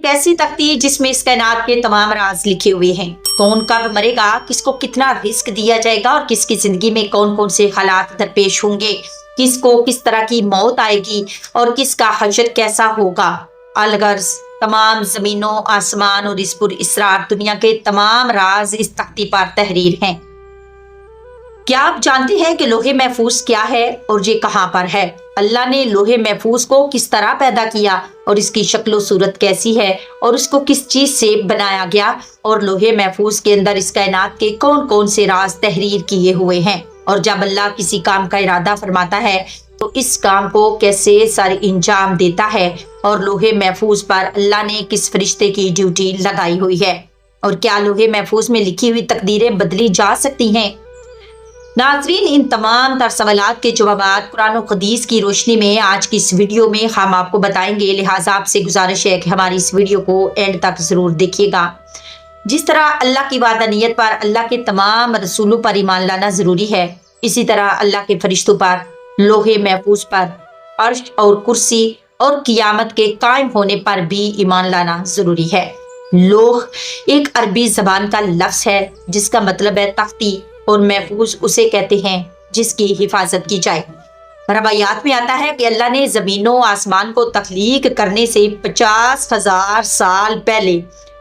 ایک ایسی تختی جس میں اس کائنات کے تمام راز لکھے ہوئے ہیں۔ کون کب مرے گا، کس کو کتنا رزق دیا جائے گا اور کس کی زندگی میں کون کون سے حالات درپیش ہوں گے، کس کو کس طرح کی موت آئے گی اور کس کا حشر کیسا ہوگا۔ الغرض تمام زمینوں، آسمان اور اس پر اسرار دنیا کے تمام راز اس تختی پر تحریر ہیں۔ کیا آپ جانتے ہیں کہ لوح محفوظ کیا ہے اور یہ کہاں پر ہے؟ اللہ نے لوح محفوظ کو کس طرح پیدا کیا اور اس کی شکل و صورت کیسی ہے اور اس کو کس چیز سے بنایا گیا، اور لوح محفوظ کے اندر اس کائنات کے کون کون سے راز تحریر کیے ہوئے ہیں، اور جب اللہ کسی کام کا ارادہ فرماتا ہے تو اس کام کو کیسے سر انجام دیتا ہے، اور لوح محفوظ پر اللہ نے کس فرشتے کی ڈیوٹی لگائی ہوئی ہے، اور کیا لوح محفوظ میں لکھی ہوئی تقدیریں بدلی جا سکتی ہیں؟ ناظرین، ان تمام تر سوالات کے جوابات قرآن و حدیث کی روشنی میں آج کی اس ویڈیو میں ہم آپ کو بتائیں گے، لہٰذا آپ سے گزارش ہے کہ ہماری اس ویڈیو کو اینڈ تک ضرور دیکھیے گا۔ جس طرح اللہ کی وحدانیت پر، اللہ کے تمام رسولوں پر ایمان لانا ضروری ہے، اسی طرح اللہ کے فرشتوں پر، لوح محفوظ پر، عرش اور کرسی اور قیامت کے قائم ہونے پر بھی ایمان لانا ضروری ہے۔ لوح ایک عربی زبان کا لفظ ہے جس کا مطلب ہے تختی، اور محفوظ اسے کہتے ہیں جس کی حفاظت کی جائے۔ روایات میں آتا ہے کہ اللہ نے زمینوں آسمان کو تخلیق کرنے سے 50,000 سال پہلے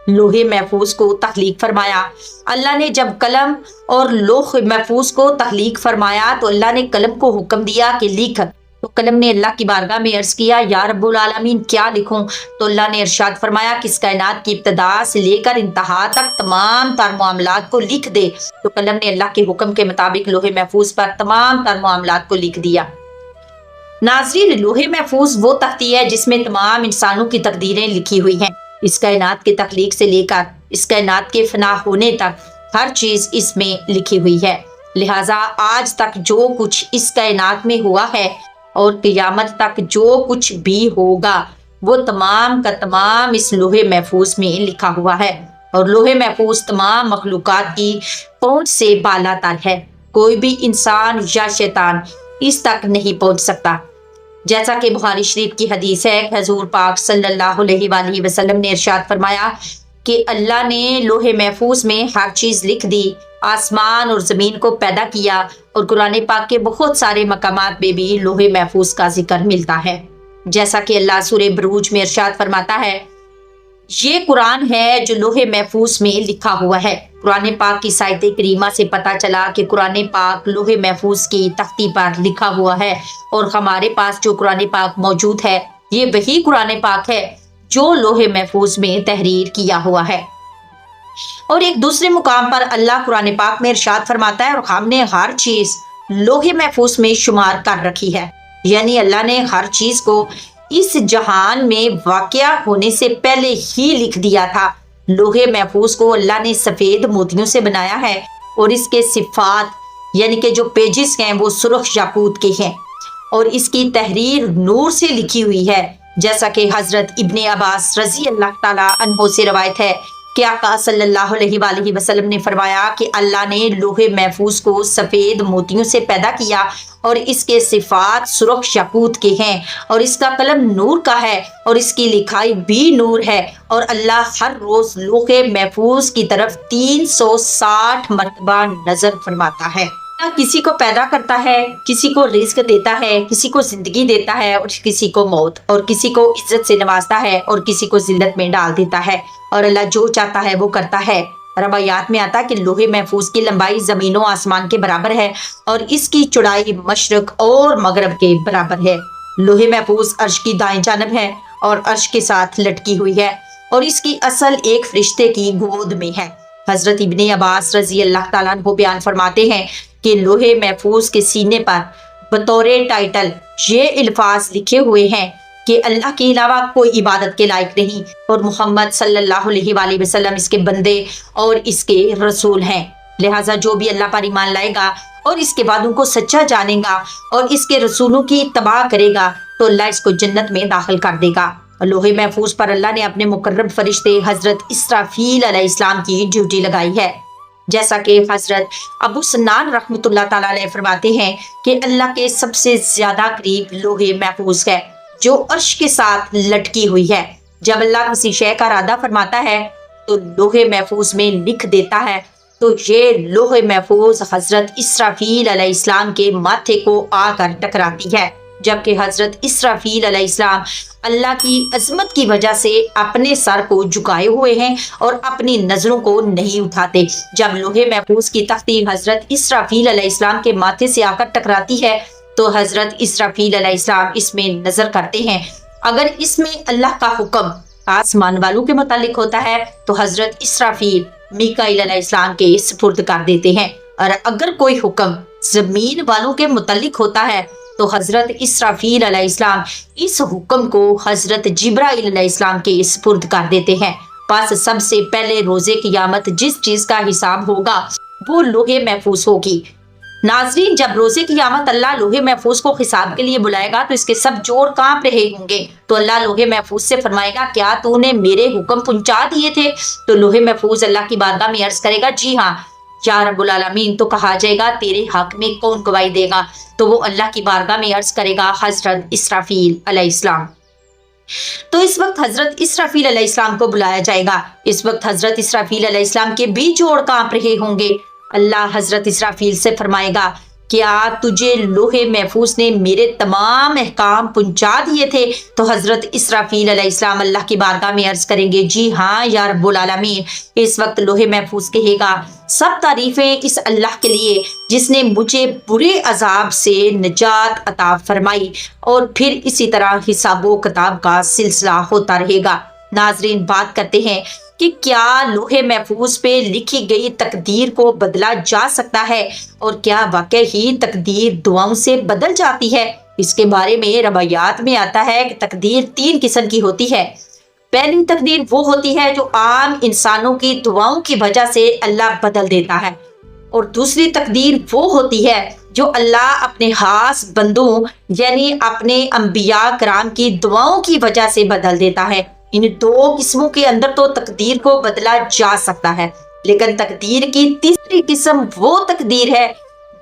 لوح محفوظ کو تخلیق فرمایا۔ اللہ نے جب قلم اور لوح محفوظ کو تخلیق فرمایا تو اللہ نے قلم کو حکم دیا کہ لکھ، تو قلم نے اللہ کی بارگاہ میں عرض کیا، یا رب العالمین کیا لکھوں؟ تو اللہ نے ارشاد فرمایا کہ اس کائنات کی ابتدا سے لے کر انتہا تک تمام تر معاملات کو لکھ دے۔ تو قلم نے اللہ کے حکم کے مطابق لوح محفوظ پر تمام تر معاملات کو لکھ دیا۔ ناظرین، لوح محفوظ وہ تختی ہے جس میں تمام انسانوں کی تقدیریں لکھی ہوئی ہیں۔ اس کائنات کی تخلیق سے لے کر اس کائنات کے فنا ہونے تک ہر چیز اس میں لکھی ہوئی ہے، لہٰذا آج تک جو کچھ اس کائنات میں ہوا ہے اور قیامت تک جو کچھ بھی ہوگا وہ تمام کا تمام اس لوح محفوظ میں لکھا ہوا ہے، اور لوح محفوظ تمام مخلوقات کی پہنچ سے بالا تر ہے۔ کوئی بھی انسان یا شیطان اس تک نہیں پہنچ سکتا، جیسا کہ بخاری شریف کی حدیث ہے کہ حضور پاک صلی اللہ علیہ وآلہ وسلم نے ارشاد فرمایا کہ اللہ نے لوح محفوظ میں ہر چیز لکھ دی، آسمان اور زمین کو پیدا کیا، اور قرآن پاک کے بہت سارے مقامات میں بھی لوح محفوظ کا ذکر ملتا ہے، جیسا کہ اللہ سورہ بروج میں ارشاد فرماتا ہے، یہ قرآن ہے جو لوح محفوظ میں لکھا ہوا ہے۔ قرآن پاک کی آیت کریمہ سے پتہ چلا کہ قرآن پاک لوح محفوظ کی تختی پر لکھا ہوا ہے، اور ہمارے پاس جو قرآن پاک موجود ہے یہ وہی قرآن پاک ہے جو لوح محفوظ میں تحریر کیا ہوا ہے۔ اور ایک دوسرے مقام پر اللہ قرآن پاک میں ارشاد فرماتا ہے، اور ہم نے ہر چیز لوح محفوظ میں شمار کر رکھی ہے، یعنی اللہ نے ہر چیز کو اس جہان میں واقع ہونے سے پہلے ہی لکھ دیا تھا۔ لوح محفوظ کو اللہ نے سفید موتیوں سے بنایا ہے، اور اس کے صفات یعنی کہ جو پیجز ہیں وہ سرخ یاقوت کے ہیں، اور اس کی تحریر نور سے لکھی ہوئی ہے، جیسا کہ حضرت ابن عباس رضی اللہ تعالیٰ عنہ سے روایت ہے کہ آقا صلی اللہ علیہ وآلہ وسلم نے فرمایا کہ اللہ نے لوح محفوظ کو سفید موتیوں سے پیدا کیا، اور اس کے صفات سرخ یاقوت کے ہیں، اور اس کا قلم نور کا ہے، اور اس کی لکھائی بھی نور ہے، اور اللہ ہر روز لوح محفوظ کی طرف 360 مرتبہ نظر فرماتا ہے۔ کسی کو پیدا کرتا ہے، کسی کو رزق دیتا ہے، کسی کو زندگی دیتا ہے اور کسی کو موت، اور کسی کو عزت سے نوازتا ہے اور کسی کو ذلت میں ڈال دیتا ہے، اور اللہ جو چاہتا ہے وہ کرتا ہے۔ روایات میں آتا ہے کہ لوح محفوظ کی لمبائی زمین و آسمان کے برابر ہے، اور اس کی چوڑائی مشرق اور مغرب کے برابر ہے۔ لوح محفوظ عرش کی دائیں جانب ہے اور عرش کے ساتھ لٹکی ہوئی ہے، اور اس کی اصل ایک فرشتے کی گود میں ہے۔ حضرت ابن عباس رضی اللہ تعالیٰ عنہ بیان فرماتے ہیں کہ لوح محفوظ کے سینے پر بطور ٹائٹل یہ الفاظ لکھے ہوئے ہیں کہ اللہ کے علاوہ کوئی عبادت کے لائق نہیں، اور محمد صلی اللہ علیہ وآلہ وسلم اس کے بندے اور اس کے رسول ہیں، لہٰذا جو بھی اللہ پر ایمان لائے گا اور اس کے وعدوں کو سچا جانے گا اور اس کے رسولوں کی اتباع کرے گا تو اللہ اس کو جنت میں داخل کر دے گا۔ لوح محفوظ پر اللہ نے اپنے مقرب فرشتے حضرت اسرافیل علیہ السلام کی ڈیوٹی لگائی ہے، جیسا کہ حضرت ابو سنان رحمۃ اللہ تعالیٰ علیہ فرماتے ہیں کہ اللہ کے سب سے زیادہ قریب لوح محفوظ ہے جو عرش کے ساتھ لٹکی ہوئی ہے، جب اللہ کسی شے کا ارادہ فرماتا ہے تو لوح محفوظ میں لکھ دیتا ہے، تو یہ لوح محفوظ حضرت اسرافیل علیہ السلام کے ماتھے کو آ کر ٹکراتی ہے، جبکہ حضرت اسرافیل علیہ السلام اللہ کی عظمت کی وجہ سے اپنے سر کو جھکائے ہوئے ہیں اور اپنی نظروں کو نہیں اٹھاتے۔ جب لوح محفوظ کی تختی حضرت اسرافیل علیہ السلام کے ماتھے سے آ کر ٹکراتی ہے تو حضرت اسرافیل علیہ السلام اس میں نظر کرتے ہیں۔ اگر اس میں اللہ کا حکم آسمان والوں کے متعلق ہوتا ہے تو حضرت اسرافیل میکائیل علیہ السلام کے سپرد کر دیتے ہیں، اور اگر کوئی حکم زمین والوں کے متعلق ہوتا ہے تو حضرت اسرافیل علیہ السلام اس حکم کو حضرت جبرائیل علیہ السلام کے سپرد کر دیتے ہیں۔ پس سب سے پہلے روزے قیامت جس چیز کا حساب ہوگا وہ لوح محفوظ ہوگی۔ ناظرین، جب روزے قیامت اللہ لوح محفوظ کو حساب کے لیے بلائے گا تو اس کے سب جوڑ کانپ رہے ہوں گے، تو اللہ لوح محفوظ سے فرمائے گا کیا تو نے میرے حکم پہنچا دیے تھے؟ تو لوح محفوظ اللہ کی بارگاہ میں عرض کرے گا جی ہاں یا رب العالمین۔ تو کہا جائے گا تیرے حق میں کون گواہی دے گا؟ تو وہ اللہ کی بارگاہ میں عرض کرے گا حضرت اسرافیل علیہ السلام۔ تو اس وقت حضرت اسرافیل علیہ السلام کو بلایا جائے گا۔ اس وقت حضرت اسرافیل علیہ السلام کے بھی جوڑ کانپ رہے ہوں گے۔ اللہ حضرت اسرافیل سے فرمائے گا کیا تجھے لوح محفوظ نے میرے تمام احکام پہنچا دیے تھے؟ تو حضرت اسرافیل علیہ السلام اللہ کی بارگاہ میں عرض کریں گے جی ہاں یا رب العالمین۔ اس وقت لوح محفوظ کہے گا سب تعریفیں اس اللہ کے لیے جس نے مجھے برے عذاب سے نجات عطا فرمائی، اور پھر اسی طرح حساب و کتاب کا سلسلہ ہوتا رہے گا۔ ناظرین، بات کرتے ہیں کہ کیا لوح محفوظ پہ لکھی گئی تقدیر کو بدلا جا سکتا ہے، اور کیا واقعی ہی تقدیر دعاؤں سے بدل جاتی ہے؟ اس کے بارے میں روایات میں آتا ہے کہ تقدیر 3 قسم کی ہوتی ہے۔ پہلی تقدیر وہ ہوتی ہے جو عام انسانوں کی دعاؤں کی وجہ سے اللہ بدل دیتا ہے، اور دوسری تقدیر وہ ہوتی ہے جو اللہ اپنے خاص بندوں یعنی اپنے انبیاء کرام کی دعاؤں کی وجہ سے بدل دیتا ہے۔ ان 2 قسموں کے اندر تو تقدیر کو بدلا جا سکتا ہے، لیکن تقدیر کی تیسری قسم وہ تقدیر ہے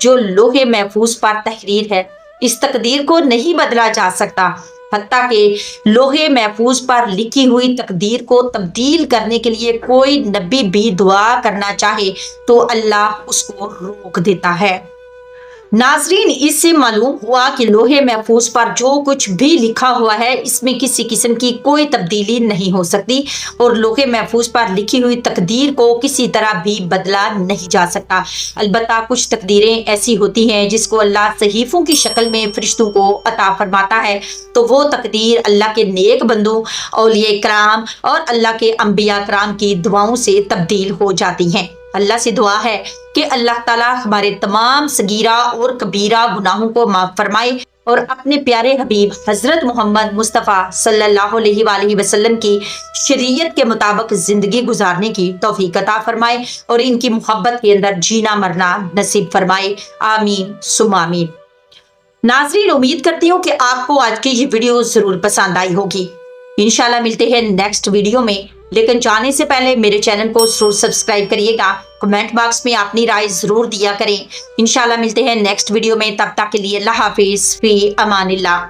جو لوح محفوظ پر تحریر ہے۔ اس تقدیر کو نہیں بدلا جا سکتا، حتیٰ کہ لوح محفوظ پر لکھی ہوئی تقدیر کو تبدیل کرنے کے لیے کوئی نبی بھی دعا کرنا چاہے تو اللہ اس کو روک دیتا ہے۔ ناظرین، اس سے معلوم ہوا کہ لوح محفوظ پر جو کچھ بھی لکھا ہوا ہے اس میں کسی قسم کی کوئی تبدیلی نہیں ہو سکتی، اور لوح محفوظ پر لکھی ہوئی تقدیر کو کسی طرح بھی بدلا نہیں جا سکتا۔ البتہ کچھ تقدیریں ایسی ہوتی ہیں جس کو اللہ صحیفوں کی شکل میں فرشتوں کو عطا فرماتا ہے، تو وہ تقدیر اللہ کے نیک بندوں، اولیاء کرام اور اللہ کے انبیاء کرام کی دعاؤں سے تبدیل ہو جاتی ہیں۔ اللہ سے دعا ہے کہ اللہ تعالیٰ ہمارے تمام صغیرہ اور کبیرہ گناہوں کو معاف فرمائے، اور اپنے پیارے حبیب حضرت محمد مصطفیٰ صلی اللہ علیہ وآلہ وسلم کی شریعت کے مطابق زندگی گزارنے کی توفیق عطا فرمائے، اور ان کی محبت کے اندر جینا مرنا نصیب فرمائے، آمین ثم آمین۔ ناظرین، امید کرتی ہوں کہ آپ کو آج کی یہ ویڈیو ضرور پسند آئی ہوگی۔ انشاءاللہ ملتے ہیں نیکسٹ ویڈیو میں، لیکن جانے سے پہلے میرے چینل کو ضرور سبسکرائب کریے گا، کمنٹ باکس میں اپنی رائے ضرور دیا کریں۔ انشاءاللہ ملتے ہیں نیکسٹ ویڈیو میں، تب تک کے لیے اللہ حافظ، فی امان اللہ۔